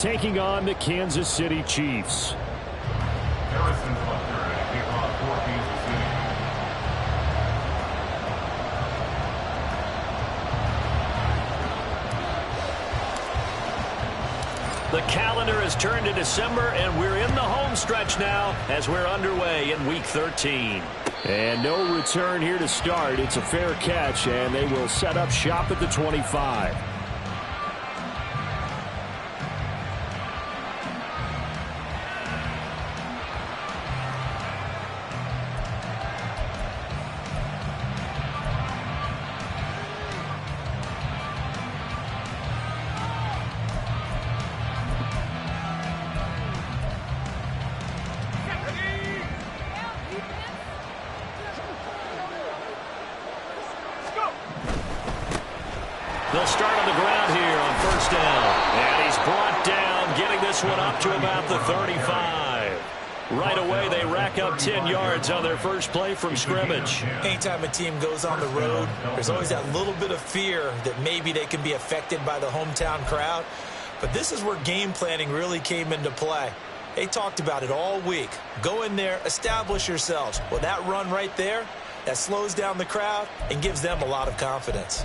Taking on the Kansas City Chiefs. The calendar has turned to December, and we're in the home stretch now as we're underway in Week 13. And no return here to start. It's a fair catch, and they will set up shop at the 25. They'll start on the ground here on first down. And he's brought down, getting this one up to about the 35. Right away, they rack up 10 yards on their first play from scrimmage. Anytime a team goes on the road, there's always that little bit of fear that maybe they can be affected by the hometown crowd. But this is where game planning really came into play. They talked about it all week. Go in there, establish yourselves. Well, that run right there, that slows down the crowd and gives them a lot of confidence.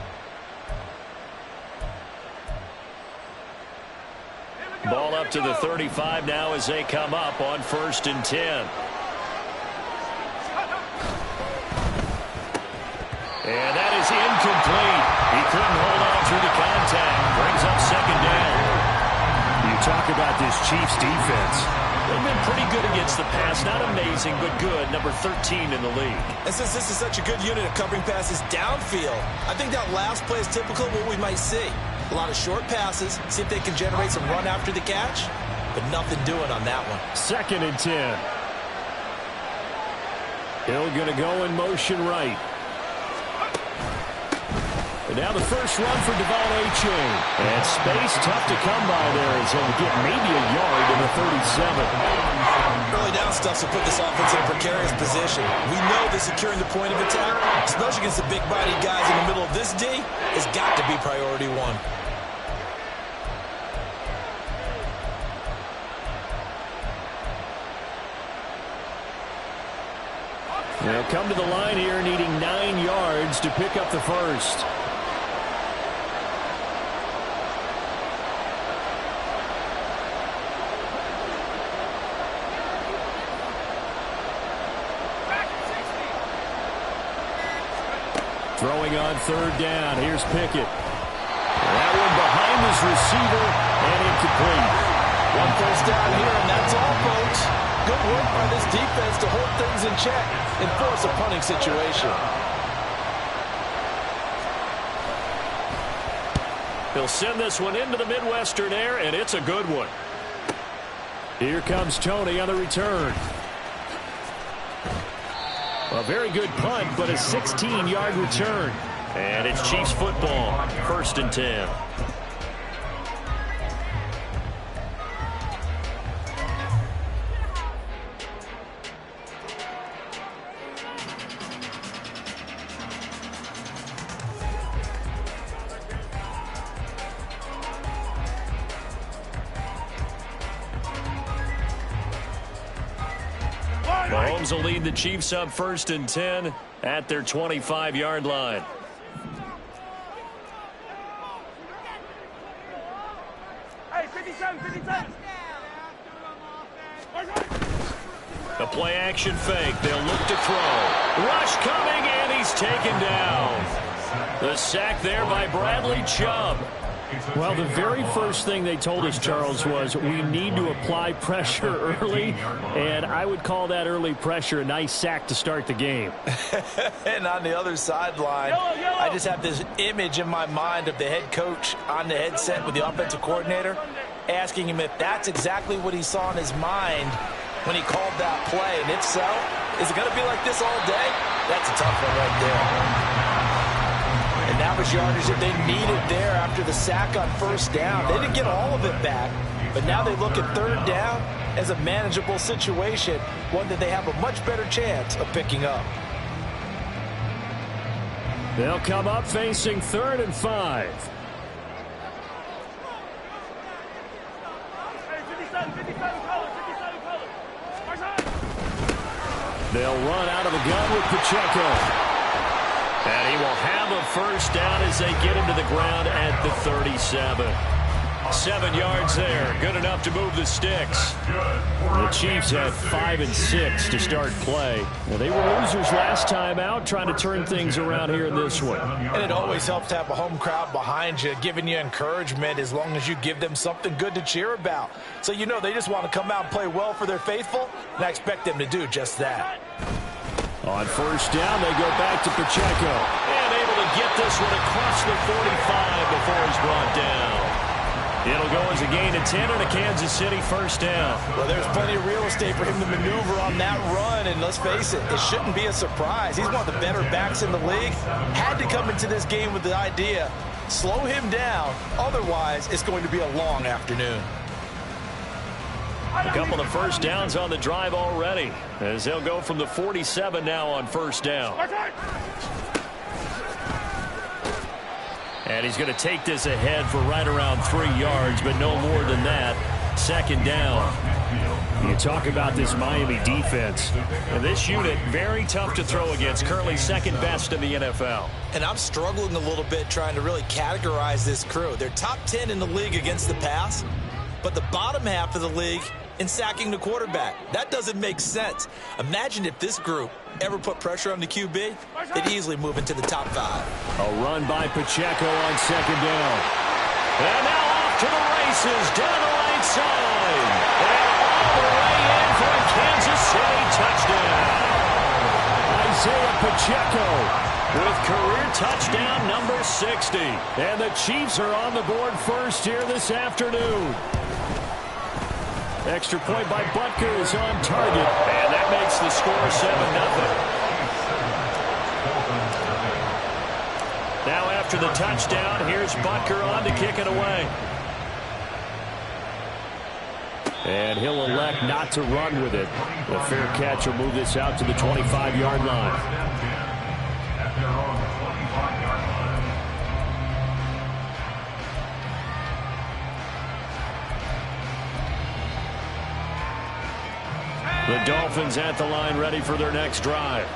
Ball up to the 35 now as they come up on 1st and 10. And that is incomplete. He couldn't hold on through the contact. Brings up 2nd down. You talk about this Chiefs defense. They've been pretty good against the pass. Not amazing, but good. Number 13 in the league. And since this is such a good unit of covering passes downfield, I think that last play is typical of what we might see. A lot of short passes, see if they can generate some run after the catch, but nothing doing on that one. 2nd and 10. Hill going to go in motion right. And now the first run for Devon A-Chain. And space tough to come by there as he'll get maybe a yard in the 37. Early down stuff to put this offense in a precarious position. We know that securing the point of attack, especially against the big-bodied guys in the middle of this D, has got to be priority one. They'll come to the line here needing 9 yards to pick up the first. Throwing on 3rd down. Here's Pickett. That one behind his receiver and incomplete. One first down here, and that's all, folks. Good work by this defense to hold things in check and force a punting situation. He'll send this one into the Midwestern air, and it's a good one. Here comes Tony on the return. A very good punt, but a 16-yard return. And it's Chiefs football, 1st and 10. Mahomes will lead the Chiefs up 1st and 10 at their 25-yard line. A play-action fake. They'll look to throw. Rush coming, and he's taken down. The sack there by Bradley Chubb. Well, the very first thing they told us, Charles, was we need to apply pressure early, and I would call that early pressure a nice sack to start the game. And on the other sideline, I just have this image in my mind of the head coach on the headset with the offensive coordinator asking him if that's exactly what he saw in his mind when he called that play. And if so, is it going to be like this all day? That's a tough one right there. And that was yardage that they needed there after the sack on 1st down. They didn't get all of it back, but now they look at 3rd down as a manageable situation, one that they have a much better chance of picking up. They'll come up facing 3rd and 5. They'll run out of the gun with Pacheco. And he will have a first down as they get him to the ground at the 37. 7 yards there. Good enough to move the sticks. The Chiefs had 5 and 6 to start play. Well, they were losers last time out, trying to turn things around here in this one. And it always helps to have a home crowd behind you, giving you encouragement as long as you give them something good to cheer about. So you know they just want to come out and play well for their faithful, and I expect them to do just that. On first down, they go back to Pacheco. And able to get this one across the 45 before he's brought down. It'll go as a gain of 10 and a Kansas City first down. Well, there's plenty of real estate for him to maneuver on that run, and let's face it, it shouldn't be a surprise. He's one of the better backs in the league. Had to come into this game with the idea, slow him down, otherwise it's going to be a long afternoon. A couple of first downs on the drive already, as they'll go from the 47 now on first down. And he's going to take this ahead for right around 3 yards, but no more than that. Second down. You talk about this Miami defense. And this unit, very tough to throw against, currently second best in the NFL. And I'm struggling a little bit trying to really categorize this crew. They're top 10 in the league against the pass, but the bottom half of the league in sacking the quarterback. That doesn't make sense. Imagine if this group ever put pressure on the QB, they'd easily move into the top 5. A run by Pacheco on second down. And now off to the races down the right side. And all the way in for a Kansas City touchdown. Isaiah Pacheco with career touchdown number 60. And the Chiefs are on the board first here this afternoon. Extra point by Butker is on target, and that makes the score 7-0. Now after the touchdown, here's Butker on to kick it away. And he'll elect not to run with it. The fair catch will move this out to the 25-yard line. The Dolphins at the line ready for their next drive.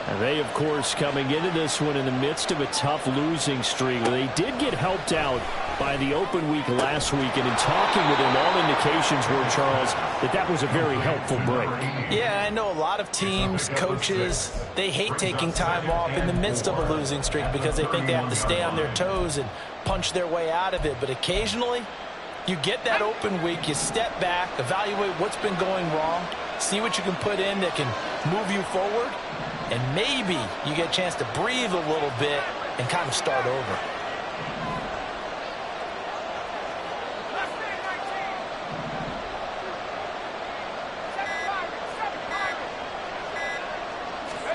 And they, of course, coming into this one in the midst of a tough losing streak. They did get helped out by the open week last week. And in talking with him, all indications were, Charles, that was a very helpful break. Yeah, I know a lot of teams, coaches, they hate taking time off in the midst of a losing streak because they think they have to stay on their toes and punch their way out of it. But occasionally, you get that open week, you step back, evaluate what's been going wrong, see what you can put in that can move you forward, and maybe you get a chance to breathe a little bit and kind of start over.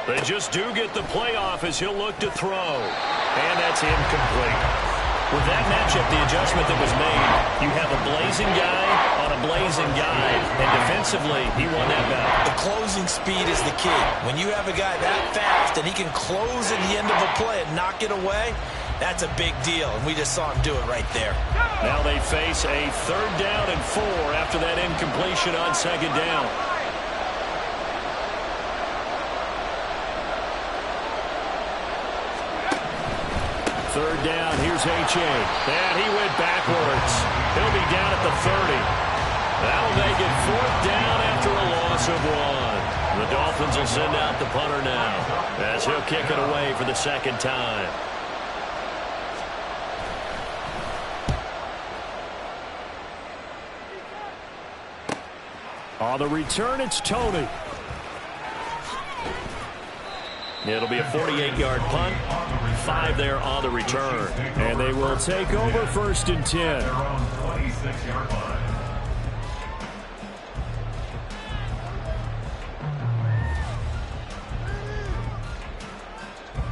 They just do get the playoff as he'll look to throw. And that's incomplete. With that matchup, the adjustment that was made, you have a blazing guy on a blazing guy, and defensively, he won that battle. The closing speed is the key. When you have a guy that fast and he can close at the end of a play and knock it away, that's a big deal, and we just saw him do it right there. Now they face a 3rd down and 4 after that incompletion on second down. Third down, here's H.A. And he went backwards. He'll be down at the 30. That'll make it 4th down after a loss of 1. The Dolphins will send out the punter now as he'll kick it away for the second time. On the return, it's Tony. It'll be a 48-yard punt. 5 there on the return. And they will take over 1st and 10.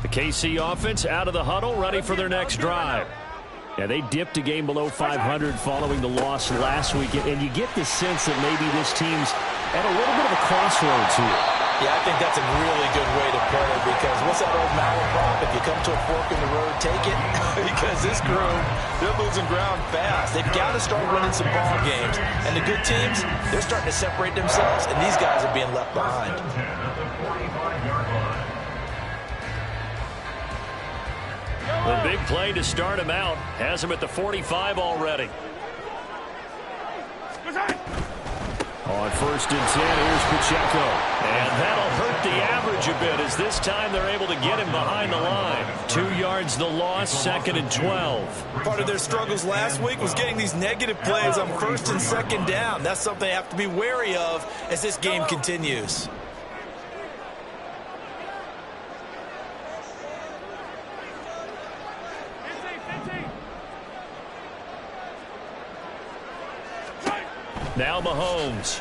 The KC offense out of the huddle, ready for their next drive. Yeah, they dipped a game below 500 following the loss last week. And you get the sense that maybe this team's at a little bit of a crossroads here. Yeah, I think that's a really good way to put it, because what's that old malaprop? If you come to a fork in the road, take it. Because this group, they're losing ground fast. They've got to start winning some ball games. And the good teams, they're starting to separate themselves, and these guys are being left behind. The big play to start him out has him at the 45 already. On 1st and 10, here's Pacheco. And that'll hurt the average a bit, as this time they're able to get him behind the line. 2 yards the loss, 2nd and 12. Part of their struggles last week was getting these negative plays on 1st and 2nd down. That's something they have to be wary of as this game continues. Now Mahomes.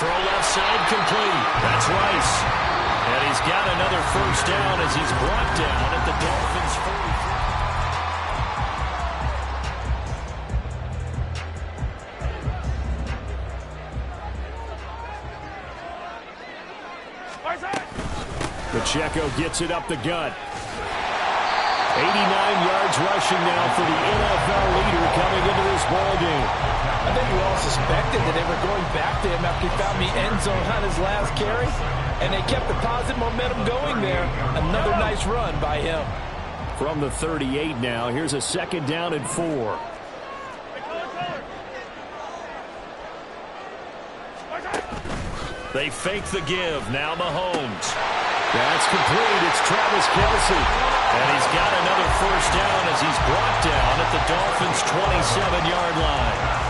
Throw left side complete. That's Rice. And he's got another 1st down as he's brought down at the Dolphins' 43. Pacheco gets it up the gut. 89 yards rushing now for the NFL leader coming into this ball game. I think we all suspected that they were going back to him after he found the end zone on his last carry, and they kept the positive momentum going there. Another nice run by him. From the 38 now, here's a 2nd down and 4. They fake the give. Now Mahomes. That's complete. It's Travis Kelce. And he's got another 1st down as he's brought down at the Dolphins' 27-yard line.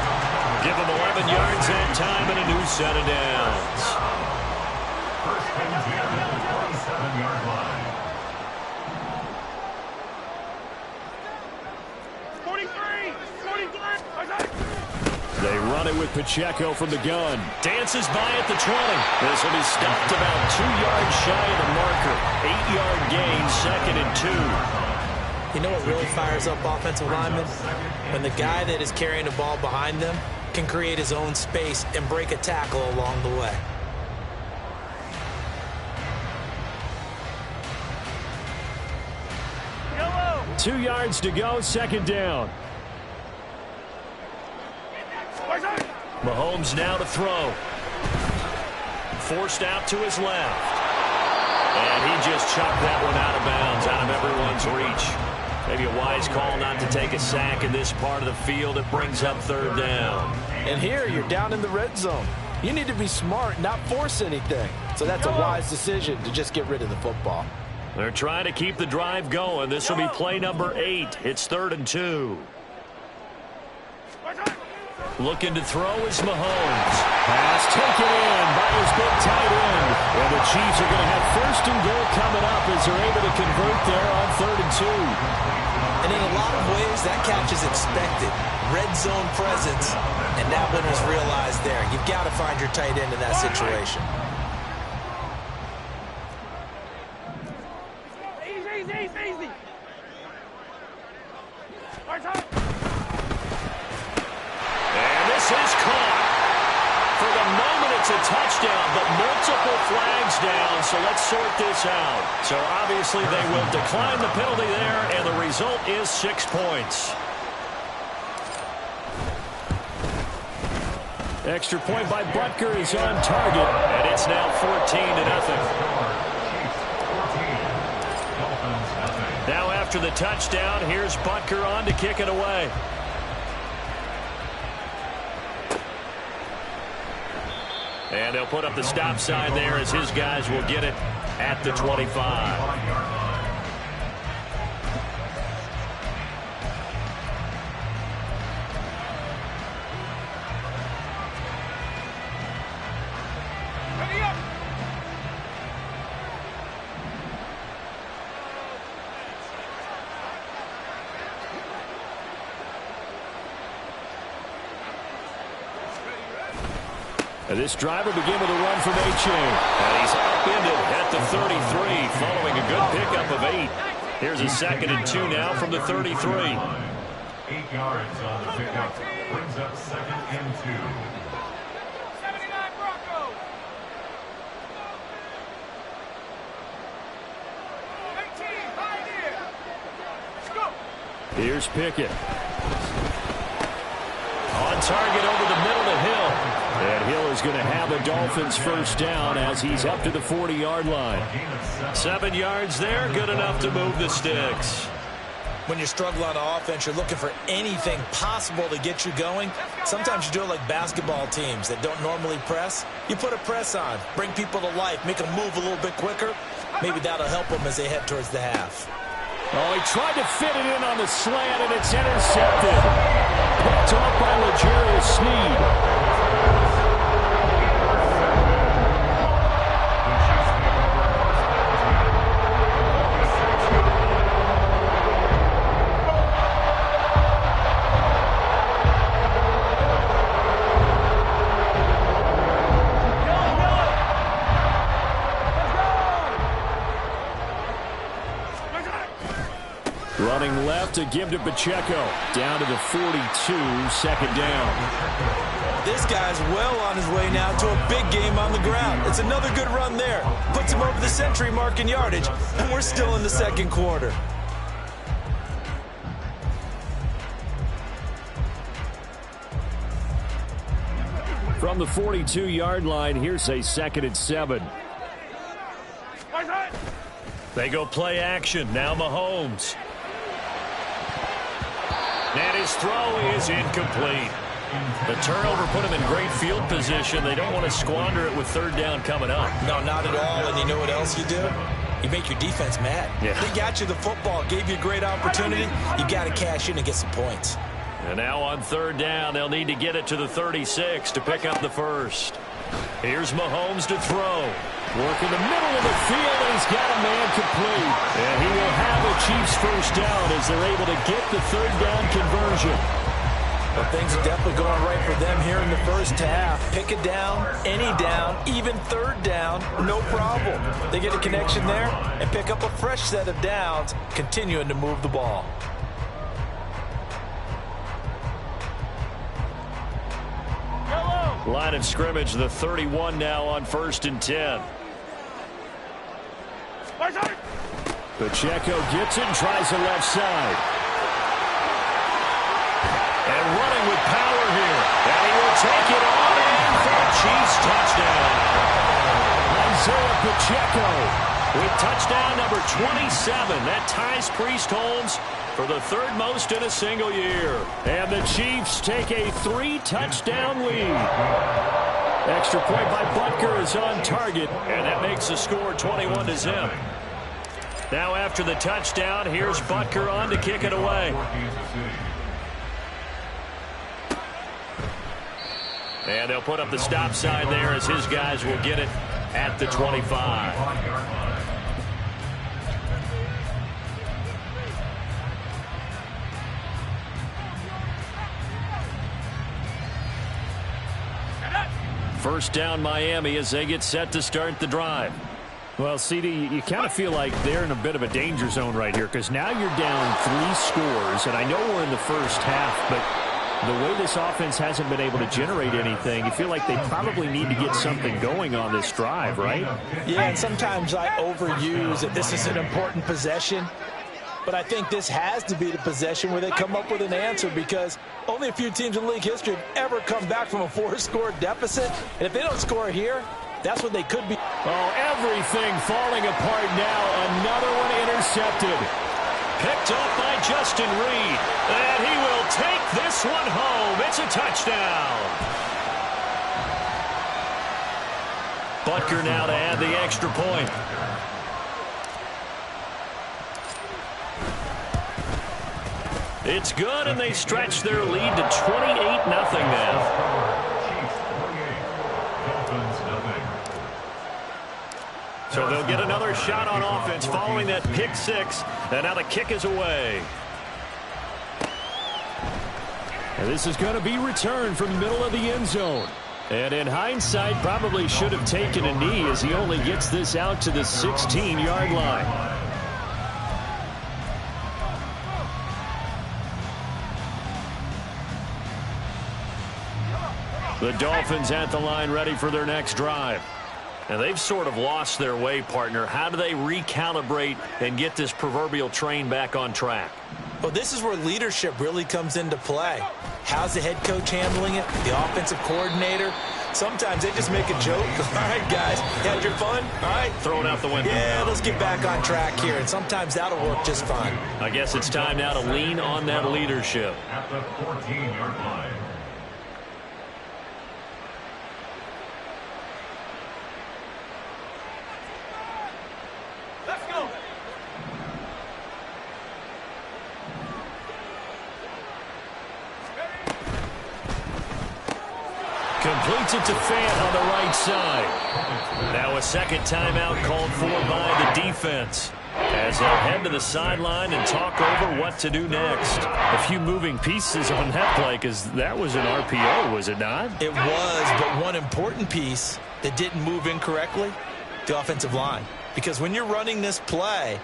Give him 11 yards that time and a new set of downs. 27-yard line. 43. They run it with Pacheco from the gun. Dances by at the 20. This will be stopped about 2 yards shy of the marker. 8-yard gain, 2nd and 2. You know what really fires up offensive linemen? When the guy that is carrying the ball behind them can create his own space and break a tackle along the way. Yellow. 2 yards to go, 2nd down. Mahomes now to throw. Forced out to his left. And he just chucked that one out of bounds, out of everyone's reach. Maybe a wise call not to take a sack in this part of the field. It brings up 3rd down. And here you're down in the red zone. You need to be smart, not force anything. So that's a wise decision to just get rid of the football. They're trying to keep the drive going. This will be play number 8. It's 3rd and 2. Looking to throw is Mahomes. Pass taken in by his big tight end. And the Chiefs are going to have 1st and goal coming up as they're able to convert there on 3rd and 2. And in a lot of ways, that catch is expected. Red zone presence, and that one was realized there. You've got to find your tight end in that situation. Easy. And this is caught. For the moment, it's a touchdown, but multiple flags down, so let's sort this out. So obviously they will decline the penalty there, and the result is 6 points. Extra point by Butker is on target, and it's now 14-0. Now after the touchdown, here's Butker on to kick it away. And they'll put up the stop sign there as his guys will get it at the 25. And this drive will begin with a run from A-Chain. And he's upended at the 33 following a good pickup of 8. Here's a 2nd and 2 now from the 33. 8 yards on the pickup. Brings up 2nd and 2. 79 Broncos. Here's Pickett. On target over the middle to Hill. And Hill is going to have a Dolphins first down as he's up to the 40-yard line. 7 yards there, good enough to move the sticks. When you struggle on offense, you're looking for anything possible to get you going. Sometimes you do it like basketball teams that don't normally press. You put a press on, bring people to life, make them move a little bit quicker. Maybe that'll help them as they head towards the half. Oh, he tried to fit it in on the slant, and it's intercepted. Picked off by L'Jarius Sneed. Running left to give to Pacheco. Down to the 42, second down. This guy's well on his way now to a big game on the ground. It's another good run there. Puts him over the century mark in yardage, and we're still in the second quarter. From the 42-yard line, here's a 2nd and 7. They go play action. Now Mahomes. And his throw is incomplete. The turnover put him in great field position. They don't want to squander it with third down coming up. No, not at all. And you know what else you do? You make your defense mad. Yeah. They got you the football, gave you a great opportunity. You got to cash in and get some points. And now on third down, they'll need to get it to the 36 to pick up the first. Here's Mahomes to throw. Work in the middle of the field, and he's got a man complete. And he will have a Chiefs first down as they're able to get the third down conversion. Well, things are definitely going right for them here in the first half. Pick it down, any down, even third down, no problem. They get a connection there and pick up a fresh set of downs, continuing to move the ball. Line of scrimmage, the 31 now on 1st and 10. Pacheco gets it and tries the left side. And running with power here. And he will take it on in for a Chiefs touchdown. Isaiah Pacheco with touchdown number 27. That ties Priest Holmes for the third most in a single year. And the Chiefs take a 3-touchdown lead. Extra point by Butker is on target, and that makes the score 21-0. Now after the touchdown, here's Butker on to kick it away. And they'll put up the stop sign there as his guys will get it at the 25. First down Miami as they get set to start the drive. Well, CD, you kind of feel like they're in a bit of a danger zone right here because now you're down 3 scores, and I know we're in the first half, but the way this offense hasn't been able to generate anything, you feel like they probably need to get something going on this drive, right? Yeah, and sometimes I overuse that this is an important possession. But I think this has to be the possession where they come up with an answer because only a few teams in league history have ever come back from a 4-score deficit. And if they don't score here, that's what they could be. Oh, everything falling apart now. Another one intercepted. Picked up by Justin Reed. And he will take this one home. It's a touchdown. Butker now to add the extra point. It's good, and they stretch their lead to 28-0 now. So they'll get another shot on offense following that pick 6, and now the kick is away. And this is going to be returned from the middle of the end zone. And in hindsight, probably should have taken a knee as he only gets this out to the 16-yard line. The Dolphins at the line ready for their next drive. And they've sort of lost their way, partner. How do they recalibrate and get this proverbial train back on track? Well, this is where leadership really comes into play. How's the head coach handling it? The offensive coordinator? Sometimes they just make a joke. All right, guys, you had your fun? All right. Throw it out the window. Yeah, let's get back on track here, and sometimes that'll work just fine. I guess it's time now to lean on that leadership. At the 14-yard line. Let's go. Completes it to Fant on the right side. Now a second timeout called for by the defense, as they'll head to the sideline and talk over what to do next. A few moving pieces on that play, because that was an RPO, was it not? It was, but one important piece that didn't move incorrectly, the offensive line. Because when you're running this play,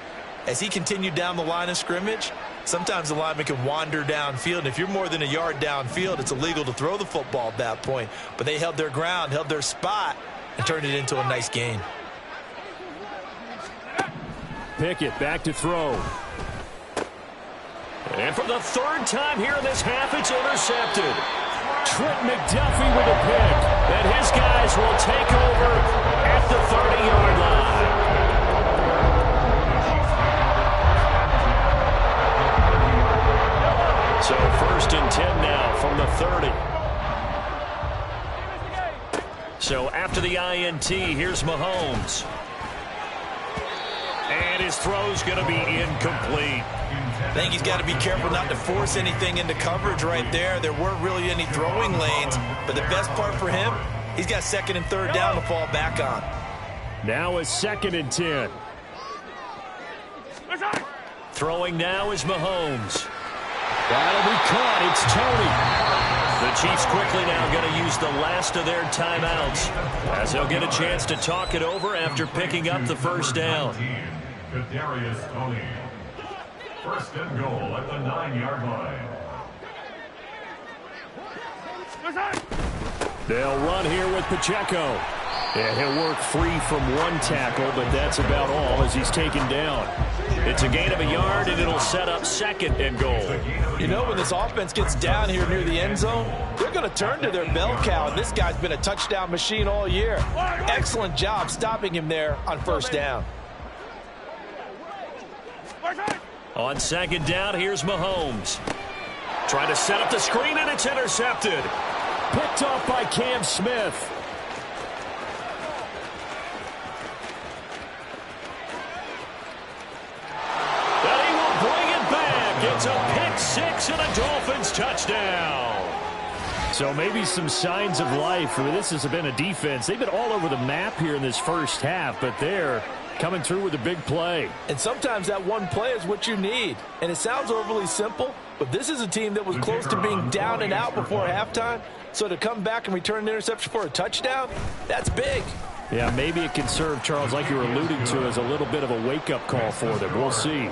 as he continued down the line of scrimmage, sometimes the lineman can wander downfield. And if you're more than a yard downfield, it's illegal to throw the football at that point. But they held their ground, held their spot, and turned it into a nice gain. Pickett back to throw. And for the third time here in this half, it's intercepted. Trent McDuffie with a pick. And his guys will take over at the 30-yard line. So first and 10 now from the 30. So after the INT, here's Mahomes. And his throw's going to be incomplete. I think he's got to be careful not to force anything into coverage right there. There weren't really any throwing lanes, but the best part for him, he's got second and third down to fall back on. Now a second and 10. Throwing now is Mahomes. That'll be caught. It's Tony. The Chiefs quickly now going to use the last of their timeouts, as they'll get a chance to talk it over after picking up the first down. Tony. First and goal at the 9-yard line. They'll run here with Pacheco. And he'll work free from one tackle, but that's about all as he's taken down. It's a gain of a yard, and it'll set up second and goal. You know, when this offense gets down here near the end zone, they're going to turn to their bell cow, and this guy's been a touchdown machine all year. Excellent job stopping him there on first down. On second down, here's Mahomes. Trying to set up the screen, and it's intercepted. Picked off by Cam Smith. It's a pick six and a Dolphins touchdown. So maybe some signs of life. This has been a defense. They've been all over the map here in this first half, but they're coming through with a big play. And sometimes that one play is what you need. And it sounds overly simple, but this is a team that was close to being down and out before halftime. So to come back and return an interception for a touchdown, that's big. Yeah, maybe it can serve, Charles, like you were alluding to, as a little bit of a wake-up call for them. We'll see.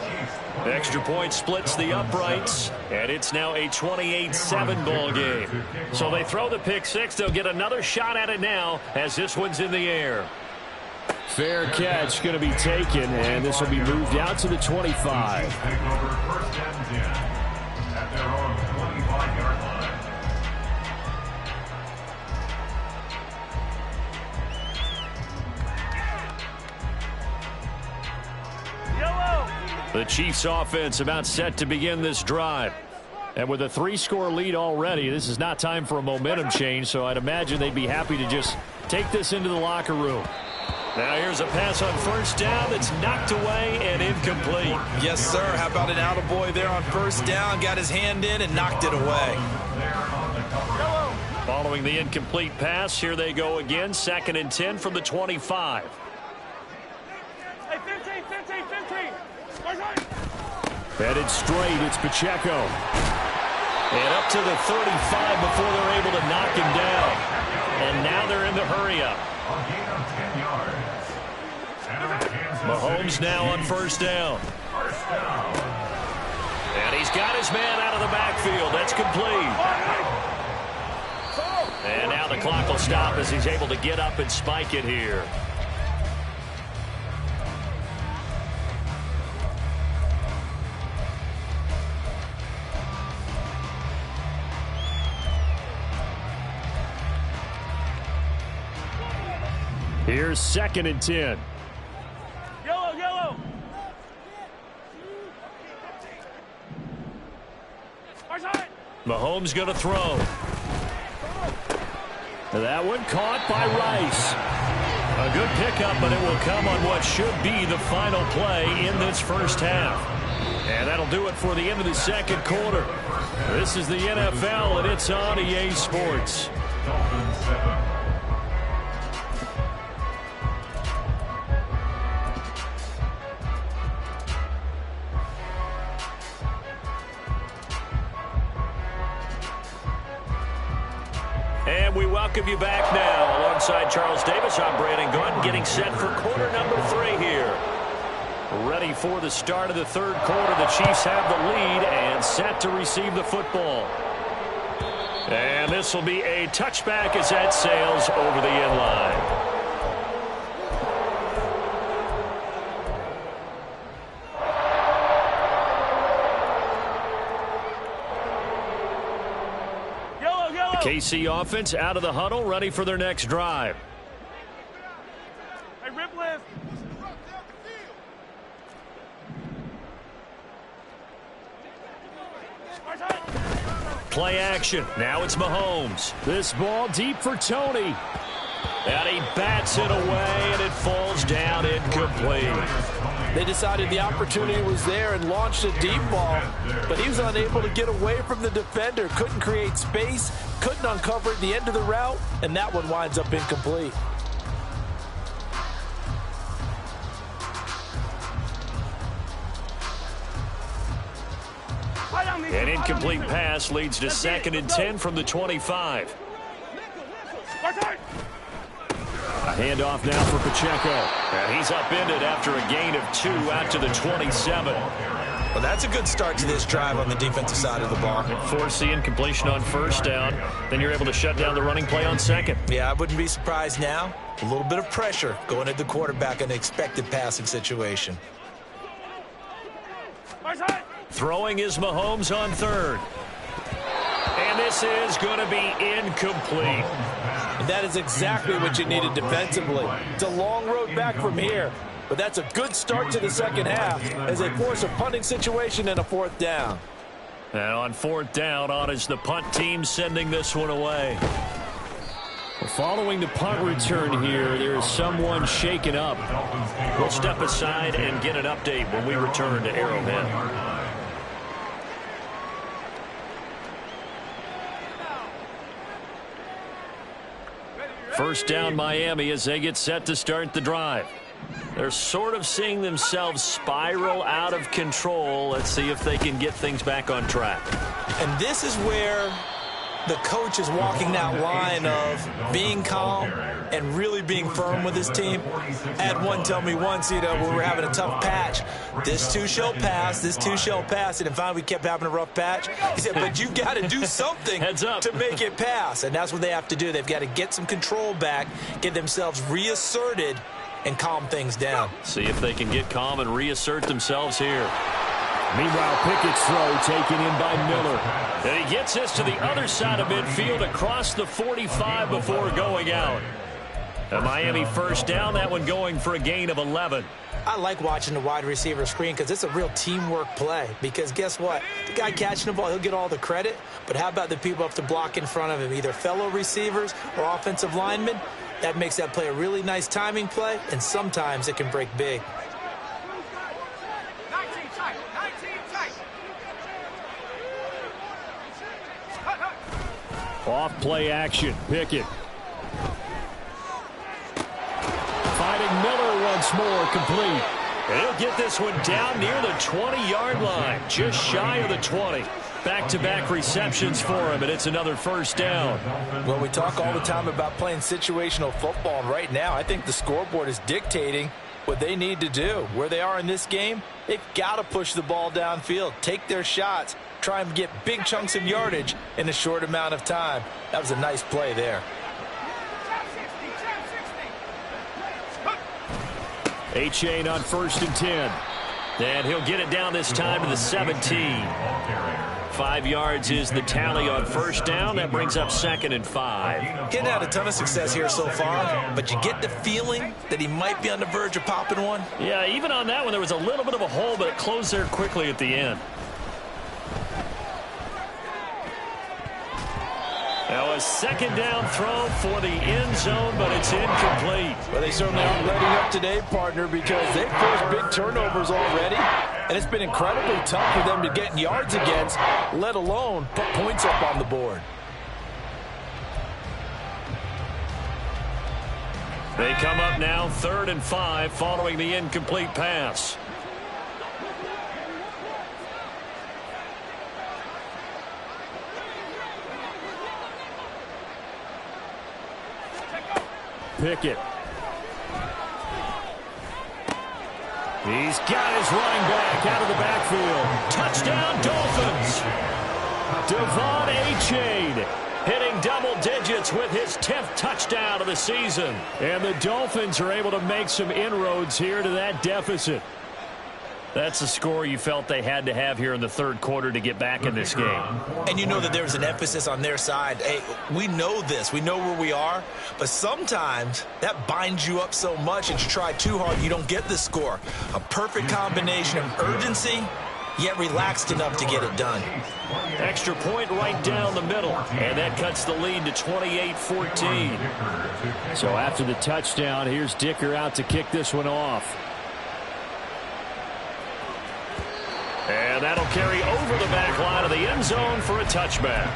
The extra point splits the uprights, and it's now a 28-7 ball game. So they throw the pick six. They'll get another shot at it now as this one's in the air. Fair catch going to be taken, and this will be moved out to the 25. Take over first and 10 at their own 25-yard line. The Chiefs offense about set to begin this drive. And with a 3-score lead already, this is not time for a momentum change, so I'd imagine they'd be happy to just take this into the locker room. Now here's a pass on first down that's knocked away and incomplete. Yes, sir. How about an attaboy there on first down? Got his hand in and knocked it away. Following the incomplete pass, here they go again. Second and 10 from the 25. Hey, 15. Headed straight, it's Pacheco. And up to the 35 before they're able to knock him down. And now they're in the hurry-up. Mahomes now on first down. And he's got his man out of the backfield. That's complete. And now the clock will stop as he's able to get up and spike it here. Here's 2nd and 10. Yellow, yellow. Mahomes going to throw. That one caught by Rice. A good pickup, but it will come on what should be the final play in this first half. And that'll do it for the end of the second quarter. This is the NFL, and it's on EA Sports. Dolphins 7. And we welcome you back now. Alongside Charles Davis, I'm Brandon Gordon, getting set for quarter number 3 here. Ready for the start of the third quarter. The Chiefs have the lead and set to receive the football. And this will be a touchback as that sails over the end line. KC offense out of the huddle, ready for their next drive. Hey, rip lift. Play action. Now it's Mahomes. This ball deep for Tony. And he bats it away, and it falls down incomplete. They decided the opportunity was there and launched a deep ball, but he was unable to get away from the defender, couldn't create space, couldn't uncover the end of the route, and that one winds up incomplete. An incomplete pass leads to 2nd and 10 from the 25. A handoff now for Pacheco. And he's upended after a gain of 2 out to the 27. Well, that's a good start to this drive on the defensive side of the ball. Force the incompletion on first down. Then you're able to shut down the running play on second. Yeah, I wouldn't be surprised now. A little bit of pressure going at the quarterback in an expected passing situation. Throwing is Mahomes on third. And this is going to be incomplete. That is exactly what you needed defensively. It's a long road back from here, but that's a good start to the second half as they force a punting situation and a 4th down. And on 4th down, on is the punt team sending this one away. Following the punt return here, there is someone shaken up. We'll step aside and get an update when we return to Arrowhead. First down Miami as they get set to start the drive. They're sort of seeing themselves spiral out of control. Let's see if they can get things back on track. And this is where the coach is walking that line of being calm and really being firm with his team. I had one tell me once, when we were having a tough patch, this too shall pass, this too shall pass. And finally we kept having a rough patch. He said, but you've got to do something to make it pass. And that's what they have to do. They've got to get some control back, get themselves reasserted, and calm things down. See if they can get calm and reassert themselves here. Meanwhile, Pickett's throw taken in by Miller. And he gets this to the other side of midfield across the 45 before going out. A Miami first down, that one going for a gain of 11. I like watching the wide receiver screen because it's a real teamwork play. Because guess what? The guy catching the ball, he'll get all the credit. But how about the people up to block in front of him, either fellow receivers or offensive linemen? That makes that play a really nice timing play, and sometimes it can break big. Off play action, Pickett. Finding Miller once more, complete. And he'll get this one down near the 20-yard line, just shy of the 20. Back-to-back receptions for him, and it's another first down. Well, we talk all the time about playing situational football, and right now I think the scoreboard is dictating what they need to do. Where they are in this game, they've got to push the ball downfield, take their shots, try and get big chunks of yardage in a short amount of time. That was a nice play there. A-Chain on 1st and 10. And he'll get it down this time to the 17. 5 yards is the tally on first down. That brings up 2nd and 5. Getting had a ton of success here so far, but you get the feeling that he might be on the verge of popping one. Yeah, even on that one, there was a little bit of a hole, but it closed there quickly at the end. Now a 2nd down throw for the end zone, but it's incomplete. Well, they certainly aren't letting up today, partner, because they've forced big turnovers already, and it's been incredibly tough for them to get yards against, let alone put points up on the board. They come up now 3rd and 5 following the incomplete pass. Pickett. He's got his running back out of the backfield. Touchdown, Dolphins. Devon A-Chain hitting double digits with his 10th touchdown of the season. And the Dolphins are able to make some inroads here to that deficit. That's the score you felt they had to have here in the 3rd quarter to get back in this game. And you know that there's an emphasis on their side. Hey, we know this. We know where we are. But sometimes that binds you up so much and you try too hard, you don't get the score. A perfect combination of urgency, yet relaxed enough to get it done. Extra point right down the middle. And that cuts the lead to 28-14. So after the touchdown, here's Dicker out to kick this one off. And that'll carry over the back line of the end zone for a touchback.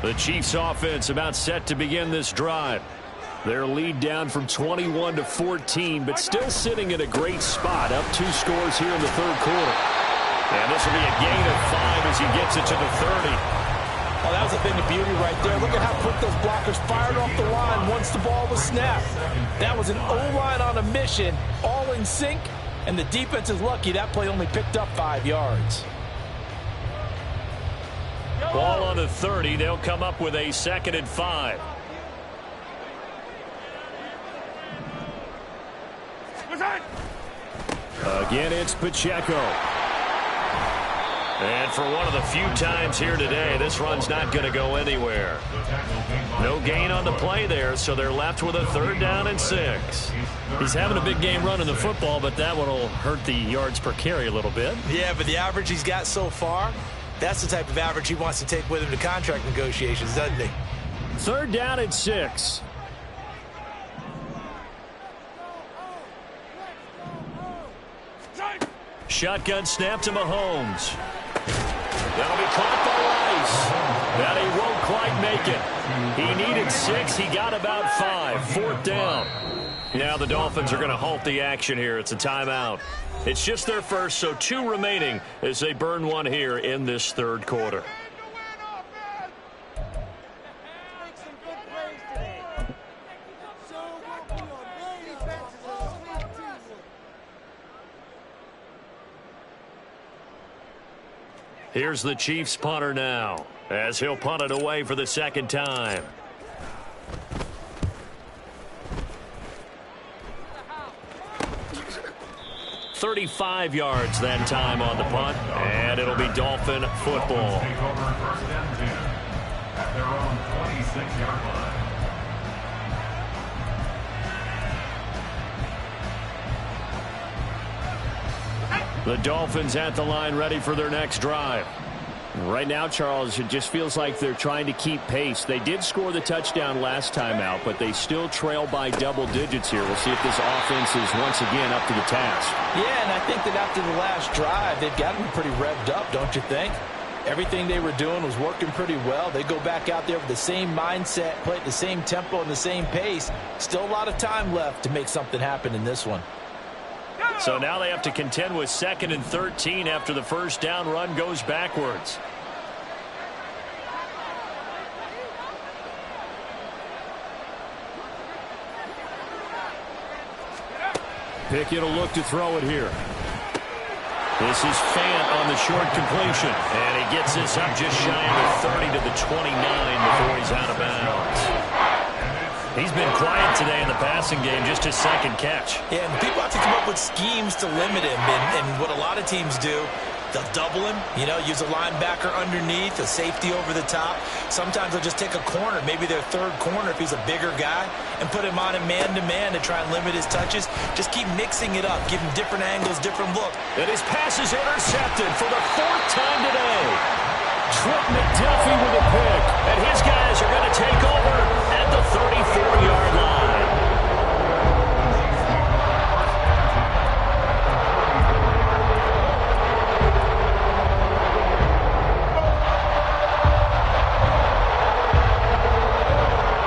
The Chiefs offense about set to begin this drive. Their lead down from 21 to 14, but still sitting in a great spot, up 2 scores here in the 3rd quarter. And this will be a gain of 5 as he gets it to the 30. Oh, that was a thing of beauty right there. Look at how quick those blockers fired off the line once the ball was snapped. That was an O-line on a mission, all in sync, and the defense is lucky that play only picked up 5 yards. Ball on the 30. They'll come up with a 2nd and 5. Again, it's Pacheco. And for one of the few times here today, this run's not going to go anywhere. No gain on the play there, so they're left with a 3rd down and 6. He's having a big game running the football, but that one will hurt the yards per carry a little bit. Yeah, but the average he's got so far, that's the type of average he wants to take with him to contract negotiations, doesn't he? 3rd down and 6. Shotgun snap to Mahomes. That'll be caught by Rice. That he won't quite make it. He needed 6. He got about 5. 4th down. Now the Dolphins are going to halt the action here. It's a timeout. It's just their first, so 2 remaining as they burn one here in this 3rd quarter. Here's the Chiefs punter now, as he'll punt it away for the 2nd time. $35 yards that time on the punt, and it'll be Dolphin football. Take over 1st and 10 at their own 26-yard line. The Dolphins at the line, ready for their next drive. Right now, Charles, it just feels like they're trying to keep pace. They did score the touchdown last time out, but they still trail by double digits here. We'll see if this offense is once again up to the task. Yeah, and I think that after the last drive, they've got to be pretty revved up, don't you think? Everything they were doing was working pretty well. They go back out there with the same mindset, play at the same tempo and the same pace. Still a lot of time left to make something happen in this one. So now they have to contend with 2nd and 13 after the first down run goes backwards. Pickett will look to throw it here. This is Fant on the short completion. And he gets this up just shy of the 30 to the 29 before he's out of bounds. He's been quiet today in the passing game, just his second catch. Yeah, and people have to come up with schemes to limit him. And what a lot of teams do, they'll double him, use a linebacker underneath, a safety over the top. Sometimes they'll just take a corner, maybe their third corner if he's a bigger guy, and put him on a man-to-man to try and limit his touches. Just keep mixing it up, give him different angles, different look. And his pass is intercepted for the 4th time today. Trent McDuffie with a pick, and his guys are going to take over at the 34-yard line.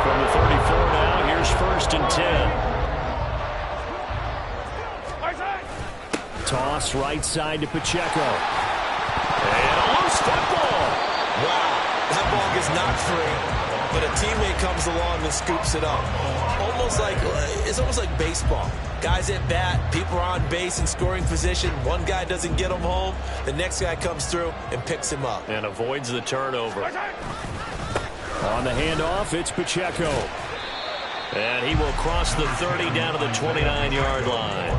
From the 34 now, here's 1st and 10. Toss right side to Pacheco. And a loose football. Wow, that ball gets knocked free, but a teammate comes along and scoops it up. It's almost like baseball. Guys at bat, people are on base in scoring position. One guy doesn't get him home. The next guy comes through and picks him up. And avoids the turnover. On the handoff, it's Pacheco. And he will cross the 30 down to the 29-yard line.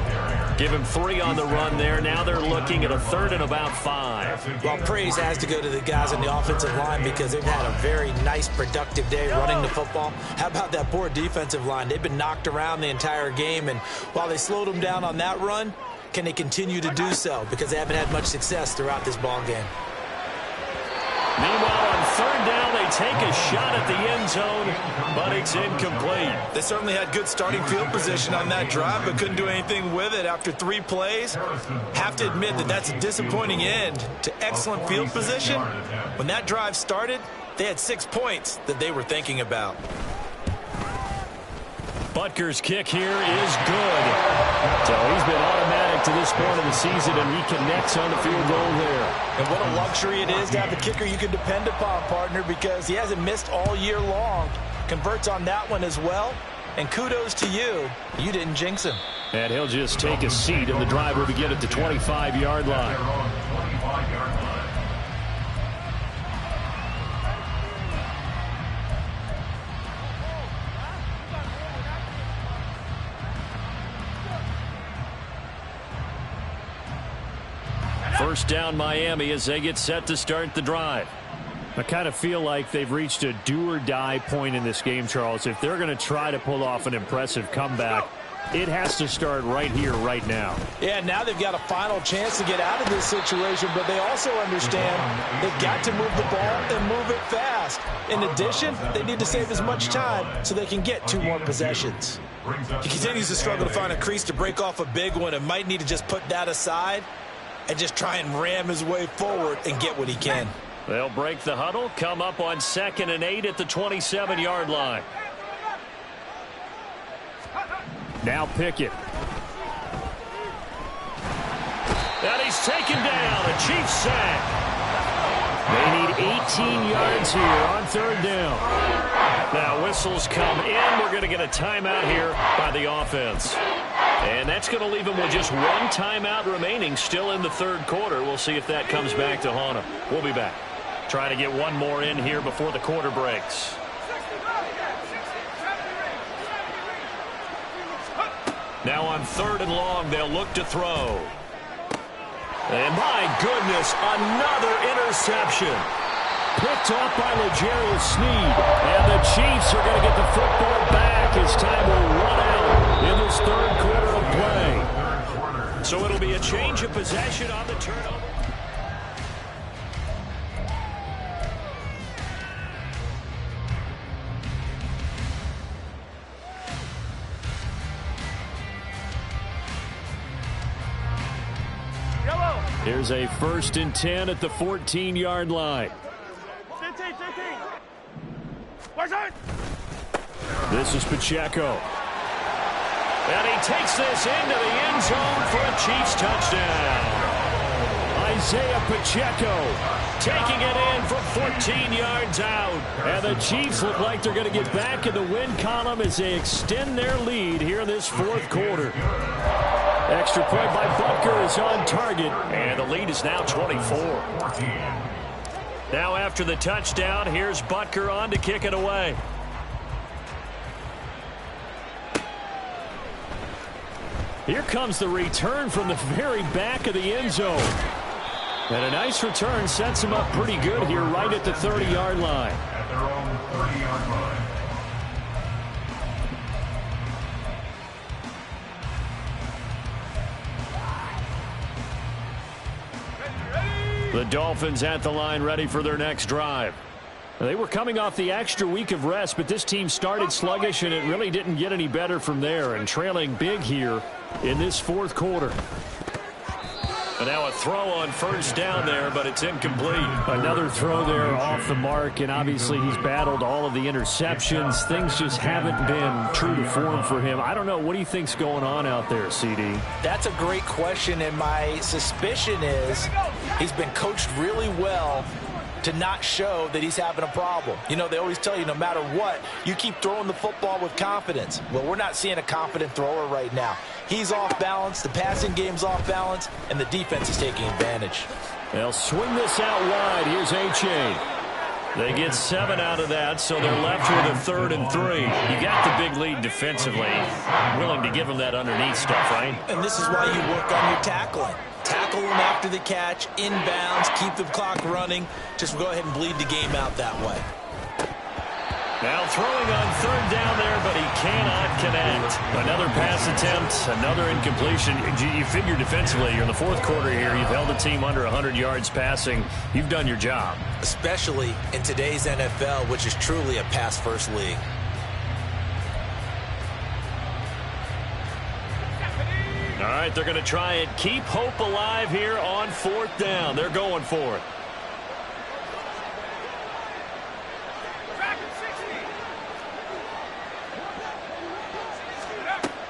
Give him 3 on the run there. Now they're looking at a 3rd and about 5. Well, praise has to go to the guys on the offensive line because they've had a very nice, productive day running the football. How about that poor defensive line? They've been knocked around the entire game, and while they slowed them down on that run, can they continue to do so? Because they haven't had much success throughout this ball game. Meanwhile, on 3rd down, they take a shot at the end zone, but it's incomplete. They certainly had good starting field position on that drive, but couldn't do anything with it after 3 plays. Have to admit that that's a disappointing end to excellent field position. When that drive started, they had 6 points that they were thinking about. Butker's kick here is good. So he's been automatic to this point of the season, and he connects on the field goal there. And what a luxury it is to have a kicker you can depend upon, partner, because he hasn't missed all year long. Converts on that one as well. And kudos to you. You didn't jinx him. And he'll just take a seat, and the drive will begin at the 25-yard line. First down Miami as they get set to start the drive. I kind of feel like they've reached a do-or-die point in this game, Charles. If they're going to try to pull off an impressive comeback, it has to start right here, right now. Yeah, now they've got a final chance to get out of this situation, but they also understand they've got to move the ball and move it fast. In addition, they need to save as much time so they can get 2 more possessions. He continues to struggle to find a crease to break off a big one and might need to just put that aside and just try and ram his way forward and get what he can. They'll break the huddle, come up on 2nd and 8 at the 27-yard line. Now Pickett. And he's taken down. A Chiefs sack. They need 18 yards here on 3rd down. Now whistles come in. We're going to get a timeout here by the offense. And that's going to leave him with just 1 timeout remaining still in the 3rd quarter. We'll see if that comes back to haunt him. We'll be back. Trying to get 1 more in here before the quarter breaks. Now on 3rd and long, they'll look to throw. And my goodness, another interception. Picked off by L'Jarius Sneed. And the Chiefs are going to get the football back as time will run out in this 3rd quarter of play. So it'll be a change of possession on the turnover. Here's a 1st and 10 at the 14-yard line. 15. This is Pacheco. And he takes this into the end zone for a Chiefs touchdown. Isaiah Pacheco taking it in from 14 yards out. And the Chiefs look like they're going to get back in the win column as they extend their lead here in this 4th quarter. Extra point by Butker is on target, and the lead is now 24. Now after the touchdown, here's Butker on to kick it away. Here comes the return from the very back of the end zone. And a nice return sets him up pretty good here right at the 30-yard line. At their own 30-yard line. The Dolphins at the line ready for their next drive. They were coming off the extra week of rest, but this team started sluggish, and it really didn't get any better from there, and trailing big here in this fourth quarter. And now a throw on first down there, but it's incomplete. Another throw there off the mark, and obviously he's battled all of the interceptions. Things just haven't been true to form for him. I don't know. What do you think's going on out there, CD? That's a great question, and my suspicion is he's been coached really well to not show that he's having a problem. You know, they always tell you no matter what, you keep throwing the football with confidence. Well, we're not seeing a confident thrower right now. He's off balance, the passing game's off balance, and the defense is taking advantage. They'll swing this out wide. Here's H.A. They get 7 out of that, so they're left with a 3rd and 3. You got the big lead defensively. Willing to give them that underneath stuff, right? And this is why you work on your tackling. Tackle them after the catch, inbounds, keep the clock running. Just go ahead and bleed the game out that way. Now throwing on 3rd down there, but he cannot connect. Another pass attempt, another incompletion. You figure defensively, you're in the fourth quarter here. You've held the team under 100 yards passing. You've done your job. Especially in today's NFL, which is truly a pass-first league. All right, they're going to try and keep hope alive here on 4th down. They're going for it.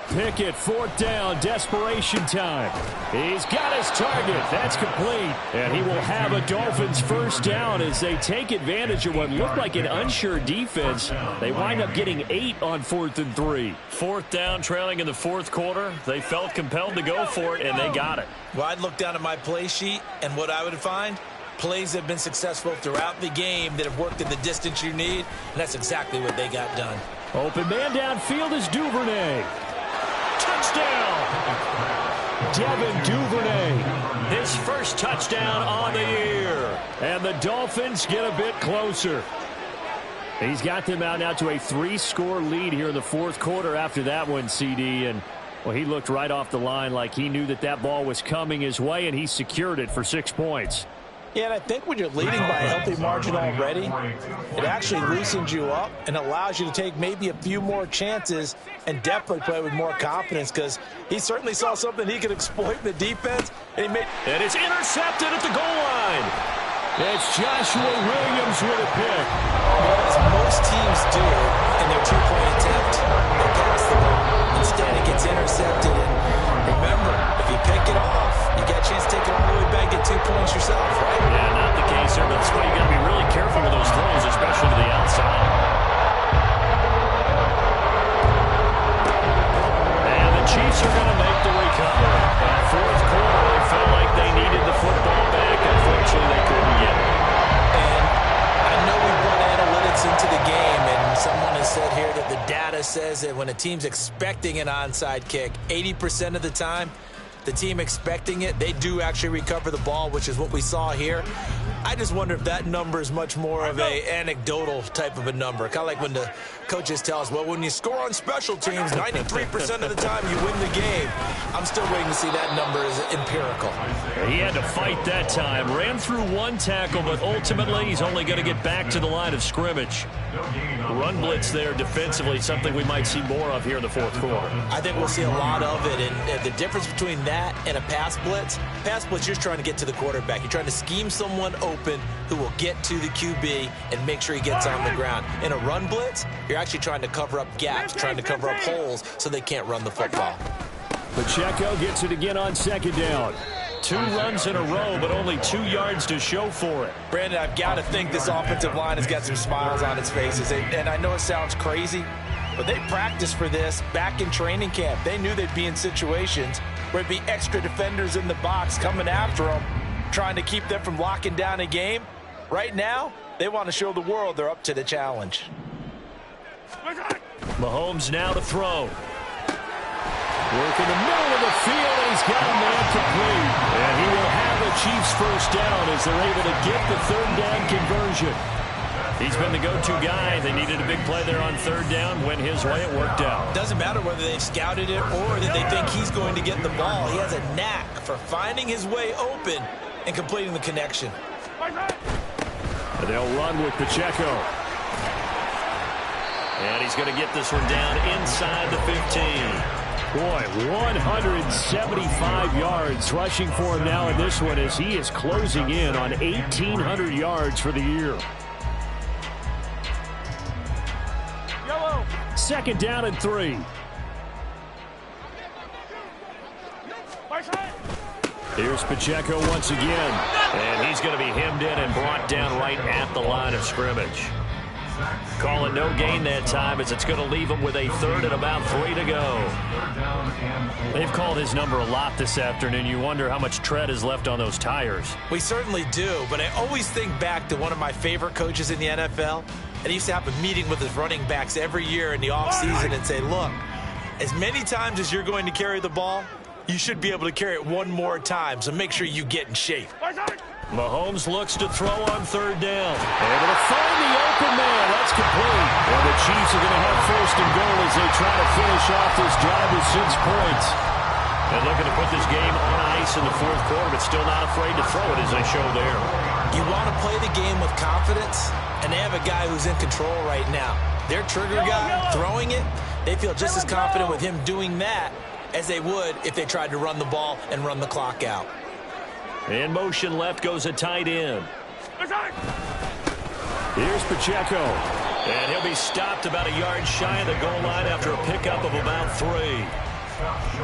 Pickett, 4th down, desperation time. He's got his target. That's complete. And he will have a Dolphins first down as they take advantage of what looked like an unsure defense. They wind up getting 8 on 4th and 3. 4th down, trailing in the fourth quarter. They felt compelled to go for it, and they got it. Well, I'd look down at my play sheet, and what I would find, plays have been successful throughout the game that have worked in the distance you need, and that's exactly what they got done. Open man downfield is Duvernay. Touchdown! Devin Duvernay, his first touchdown on the year. And the Dolphins get a bit closer. He's got them out now to a 3-score lead here in the fourth quarter after that one, CD. And, well, he looked right off the line like he knew that that ball was coming his way, and he secured it for 6 points. Yeah, and I think when you're leading by a healthy margin already, it actually loosens you up and allows you to take maybe a few more chances and definitely play with more confidence, because he certainly saw something he could exploit in the defense. And it's intercepted at the goal line. It's Joshua Williams with a pick. As most teams do in their 2-point attempt, they pass the ball. Instead, it gets intercepted. And remember, if you pick it off, you got a chance to take it all the way back, get 2 points yourself, right? Yeah, not the case there, but that's why you got to be really careful with those throws, especially to the outside. And the Chiefs are going to make the recovery. In the fourth quarter, they felt like they needed the football back. Unfortunately, they couldn't get it. And I know we brought analytics into the game, and someone has said here that the data says that when a team's expecting an onside kick, 80% of the time, the team expecting it, they do actually recover the ball, which is what we saw here. I just wonder if that number is much more of a anecdotal type of a number. Kind of like when the coaches tell us, well, when you score on special teams, 93% of the time you win the game. I'm still waiting to see that number is empirical. He had to fight that time. Ran through one tackle, but ultimately he's only going to get back to the line of scrimmage. Run blitz there defensively, something we might see more of here in the fourth quarter. I think we'll see a lot of it, and the difference between that and a pass blitz, you're trying to get to the quarterback. You're trying to scheme someone open who will get to the QB and make sure he gets on the ground. In a run blitz, you're actually trying to cover up gaps, trying to cover up holes so they can't run the football. Pacheco gets it again on 2nd down. 2 runs in a row, but only 2 yards to show for it. Brandon, I've got to think this offensive line has got some smiles on its faces. And I know it sounds crazy, but they practiced for this back in training camp. They knew they'd be in situations where there'd be extra defenders in the box coming after them, trying to keep them from locking down a game. Right now, they want to show the world they're up to the challenge. Mahomes now to throw. Working the middle of the field, and he's got a man complete. And he will have the Chiefs first down as they're able to get the third down conversion. He's been the go-to guy. They needed a big play there on third down. Went his way. It worked out. Doesn't matter whether they've scouted it or that they think he's going to get the ball. He has a knack for finding his way open and completing the connection. And they'll run with Pacheco. And he's going to get this one down inside the 15. Boy, 175 yards rushing for him now in this one as he is closing in on 1,800 yards for the year. Second down and 3. Here's Pacheco once again. And he's going to be hemmed in and brought down right at the line of scrimmage. Call it no gain that time as it's going to leave him with a third and about 3 to go. They've called his number a lot this afternoon. You wonder how much tread is left on those tires. We certainly do, but I always think back to one of my favorite coaches in the NFL. And he used to have a meeting with his running backs every year in the offseason and say, look, as many times as you're going to carry the ball, you should be able to carry it one more time, so make sure you get in shape. Mahomes looks to throw on third down. Able to find the open man. That's complete. And the Chiefs are going to have first and goal as they try to finish off this drive with 6 points. And looking to put this game on ice in the fourth quarter, but still not afraid to throw it as they show there. You want to play the game with confidence, and they have a guy who's in control right now. Their trigger guy throwing it, they feel just as confident with him doing that as they would if they tried to run the ball and run the clock out. In motion left goes a tight end. Here's Pacheco. And he'll be stopped about a yard shy of the goal line after a pickup of about 3.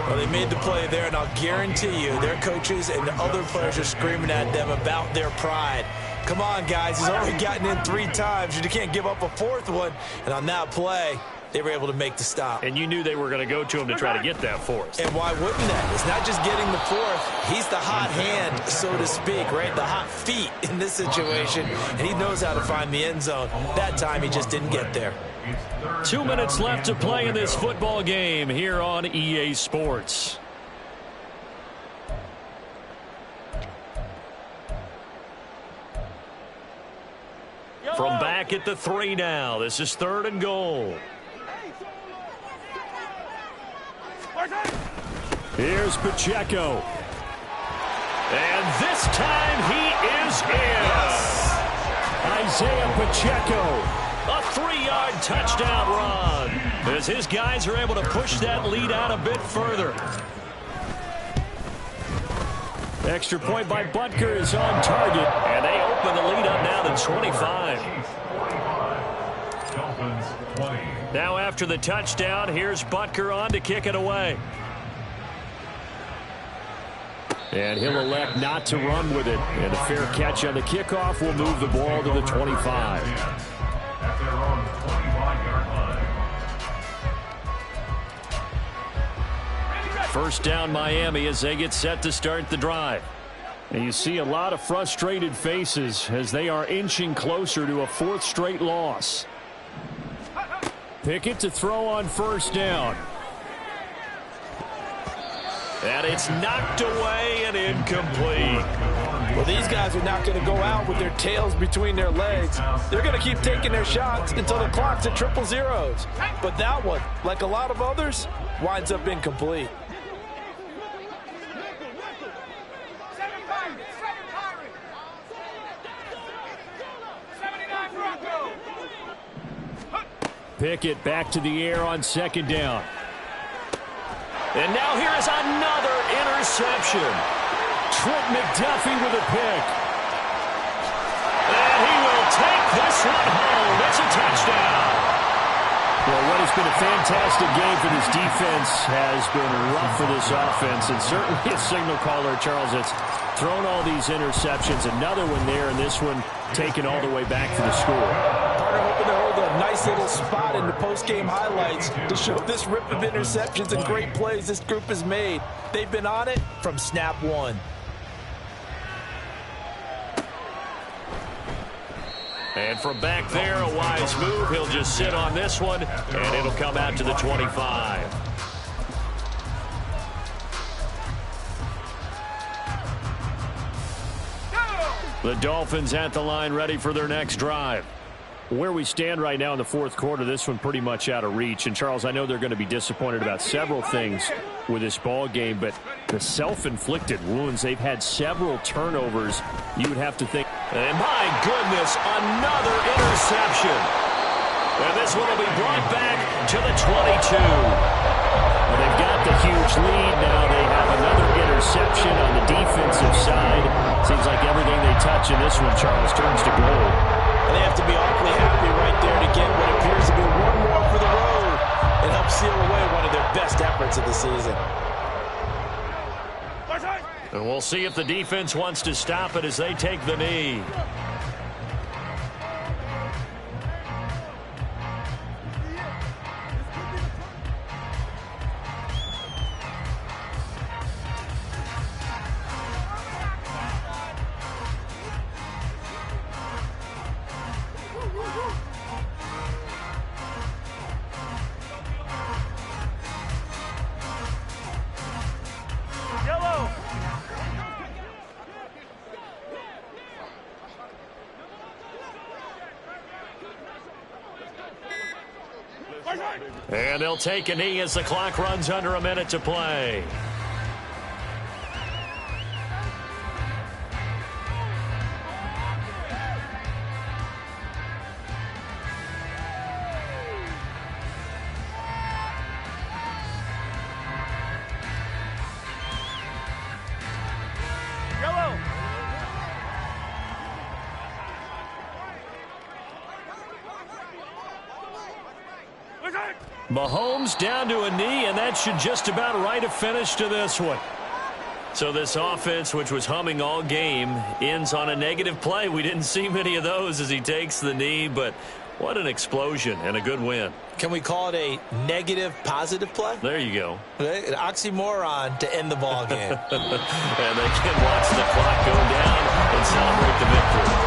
Well, they made the play there, and I'll guarantee you their coaches and the other players are screaming at them about their pride. Come on, guys. He's already gotten in 3 times. You can't give up a 4th one. And on that play, they were able to make the stop. And you knew they were going to go to him to try to get that 4th. And why wouldn't that? It's not just getting the 4th. He's the hot hand, so to speak, right? The hot feet in this situation. And he knows how to find the end zone. That time, he just didn't get there. 2 minutes left to play in this football game here on EA Sports. From back at the 3 now. This is 3rd and goal. Here's Pacheco. And this time he is in. Isaiah Pacheco. A 3-yard touchdown run. As his guys are able to push that lead out a bit further. Extra point by Butker is on target. And they open the lead up now to 25. Now after the touchdown, here's Butker on to kick it away. And he'll elect not to run with it. And a fair catch on the kickoff will move the ball to the 25. At their own 25-yard line. First down Miami as they get set to start the drive. And you see a lot of frustrated faces as they are inching closer to a 4th straight loss. Pickett to throw on first down. And it's knocked away and incomplete. Well, these guys are not going to go out with their tails between their legs. They're going to keep taking their shots until the clock's at 000. But that one, like a lot of others, winds up incomplete. Pickett back to the air on second down. And now here is another interception. Trent McDuffie with a pick. And he will take this one home. It's a touchdown. Well, what has been a fantastic game for this defense has been rough for this offense. And certainly a signal caller, Charles, that's thrown all these interceptions. Another one there, and this one taken all the way back for the score. Partner hoping to hold a nice little spot in the post-game highlights to show this rip of interceptions and great plays this group has made. They've been on it from snap 1. And from back there, a wise move. He'll just sit on this one, and it'll come out to the 25. The Dolphins at the line, ready for their next drive. Where we stand right now in the fourth quarter, this one pretty much out of reach. And, Charles, I know they're going to be disappointed about several things with this ball game, but the self-inflicted wounds, they've had several turnovers. You would have to think. And, my goodness, another interception. And this one will be brought back to the 22. Well, they've got the huge lead. Now they have another interception on the defensive side. Seems like everything they touch in this one, Charles, turns to gold. And they have to be awfully happy right there to get what appears to be one more for the road. It helps seal away one of their best efforts of the season. And we'll see if the defense wants to stop it as they take the knee. And they'll take a knee as the clock runs under a minute to play. Mahomes down to a knee, and that should just about write a finish to this one. So this offense, which was humming all game, ends on a negative play. We didn't see many of those as he takes the knee, but what an explosion and a good win. Can we call it a negative positive play? There you go. An oxymoron to end the ball game. And they can watch the clock go down and celebrate the victory.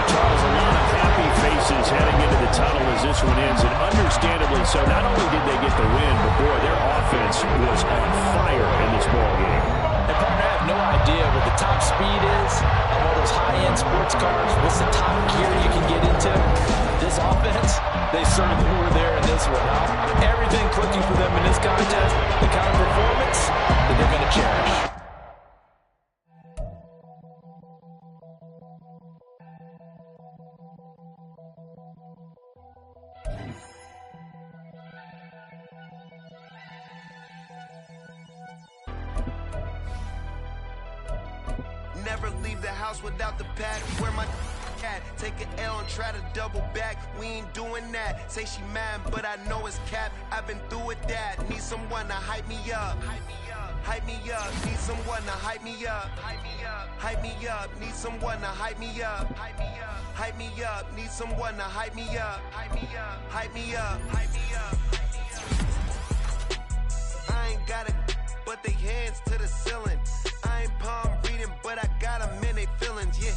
Charles, a lot of happy faces heading into the tunnel as this one ends, and understandably so. Not only did they get the win, but boy, their offense was on fire in this ball game. And partner, I have no idea what the top speed is on all those high-end sports cars. What's the top gear you can get into? This offense, they certainly were there in this one. Huh? Everything clicking for them in this contest, the kind of performance that they're going to cherish. Never leave the house without the pack. Where my cat? Take an L and try to double back. We ain't doing that. Say she mad, but I know it's cap. I've been through with that. Need someone to hype me up. Hype me up. Need someone to hype me up. Hype me up. Need someone to hype me up. Hype me up. Need someone to hype me up. Hype me up. Hype me up. Hype me up. I ain't got it, but they hands to the ceiling. I ain't palm reading, but I got them in they feelings, yeah.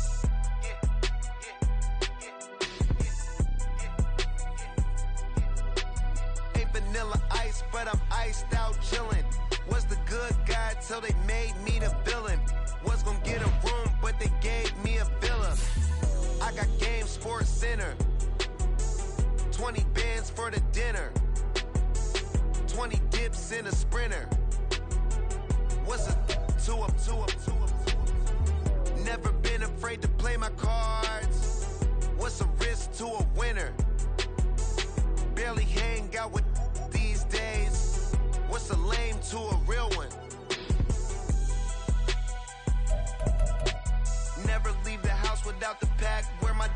Ain't vanilla ice, but I'm iced out chillin'. Was the good guy till they made me the villain. Was gonna get a room, but they gave me a villa. I got game Sports Center. 20 bands for the dinner. 20 dips in a Sprinter. What's a two up? Never been afraid to play my cards. What's a risk to a winner? Barely hang out with these days. What's a lame to a real one? Never leave the house without the pack. Where my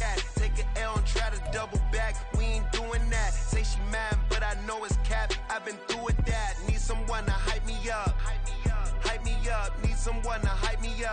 at? Take an L and try to double back. We ain't doing that. Say she mad, but I know it's cap. I've been through with that. Need someone to hype me up. Hype me up. Need someone to hype me up.